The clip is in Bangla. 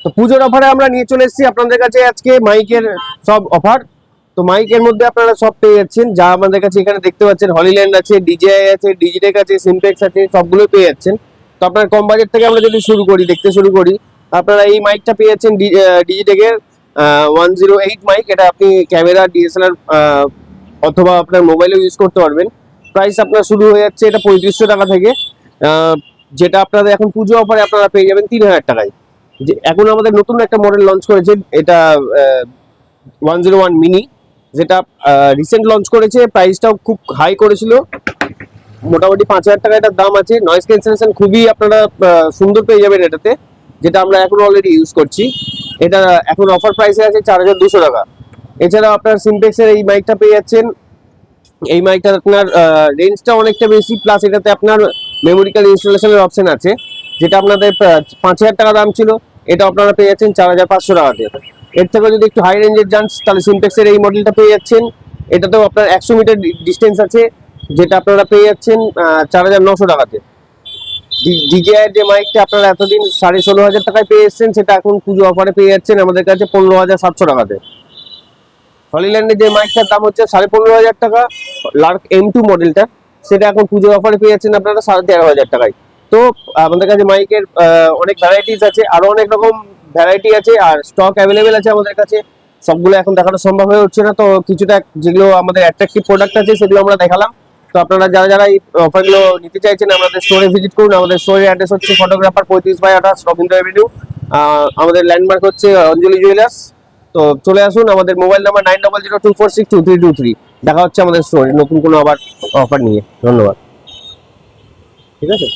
তো পুজোর অফারে আমরা নিয়ে চলে এসেছি আপনাদের কাছে আজকে মাইকের সব অফার। তো মাইকের মধ্যে আপনারা সব পেয়ে যাচ্ছেন, যা আমাদের কাছে এখানে দেখতে পাচ্ছেন। হলিল্যান্ড আছে, ডিজেআই আছে, ডিজিটেক আছে, সিমটেক্স আছে, সবগুলো পেয়ে যাচ্ছেন। তো আপনার কম বাজেট থেকে আমরা যদি দেখতে শুরু করি, আপনারা এই মাইকটা পেয়ে যাচ্ছেন ডিজিটেকের 108 মাইক। এটা আপনি ক্যামেরা, ডিএসএলআর অথবা আপনার মোবাইলেও ইউজ করতে পারবেন। প্রাইস আপনার শুরু হয়ে যাচ্ছে এটা 3500 টাকা থেকে, যেটা আপনারা এখন পুজো অফারে আপনারা পেয়ে যাবেন 3000 টাকায়। যে এখন আমাদের নতুন একটা মডেল লঞ্চ করেছে, এটা 101 মিনি, যেটা রিসেন্ট লঞ্চ করেছে। প্রাইসটাও খুব হাই করেছিল, মোটামুটি 5000 টাকা এটার দাম আছে। নয়েজ ক্যান্সেলেশন খুবই আপনারা সুন্দর পেয়ে যাবেন এটাতে, যেটা আমরা এখন অলরেডি ইউজ করছি। এটা এখন অফার প্রাইসে আছে 4200 টাকা। এছাড়াও আপনার সিমটেক্সের এই মাইকটা পেয়ে যাচ্ছেন। এই মাইকটা আপনার রেঞ্জটা অনেকটা বেশি, প্লাস এটাতে আপনার মেমোরিক্যাল ইনস্টলেশনের অপশন আছে, যেটা আপনাদের 5000 টাকা দাম ছিল, এটা আপনারা পেয়ে যাচ্ছেন 4500 টাকাতে। এর থেকে যদি একটু হাই রেঞ্জের যান, তাহলে সিমটেক্সের এই মডেলটা পেয়ে যাচ্ছেন। এটাতেও আপনার 100 মিটার ডিস্টেন্স আছে, যেটা আপনারা পেয়ে যাচ্ছেন 4900 টাকাতে। ডিজিআই যে মাইকটা আপনারা এতদিন 16500 টাকায় পেয়ে এসেছেন, সেটা এখন পুজো অফারে পেয়ে যাচ্ছেন আমাদের কাছে 15700 টাকাতে। হলিল্যান্ডের যে মাইকটার দাম হচ্ছে 15500 টাকা, লার্ক M2 মডেলটা, সেটা এখন পুজো অফারে পেয়ে যাচ্ছেন আপনারা 13500 টাকায়। তো আমাদের কাছে মাইকের অনেক ভ্যারাইটিস আছে, আরো অনেক রকম ভ্যারাইটি আছে, আর স্টক অ্যাভেলেবেল আছে আমাদের কাছে। সবগুলো এখন দেখানো সম্ভব হয়ে উঠছে না, তো কিছুটা যেগুলো আমাদের অ্যাট্রাকটিভ প্রোডাক্ট আছে সেগুলো আমরা দেখালাম। তো আপনারা যারা যারা এই অফারগুলো নিতে চাইছেন, আমাদের স্টোরে ভিজিট করুন। আমাদের স্টোরের অ্যাড্রেস হচ্ছে ফটোগ্রাফার 35/28 রবীন্দ্র এভিনিউ। আমাদের ল্যান্ডমার্ক হচ্ছে অঞ্জলি জুয়েলার্স। তো চলে আসুন। আমাদের মোবাইল নাম্বার 9002462323। দেখা হচ্ছে আমাদের স্টোরে নতুন কোনো আবার অফার নিয়ে। ধন্যবাদ। ঠিক আছে।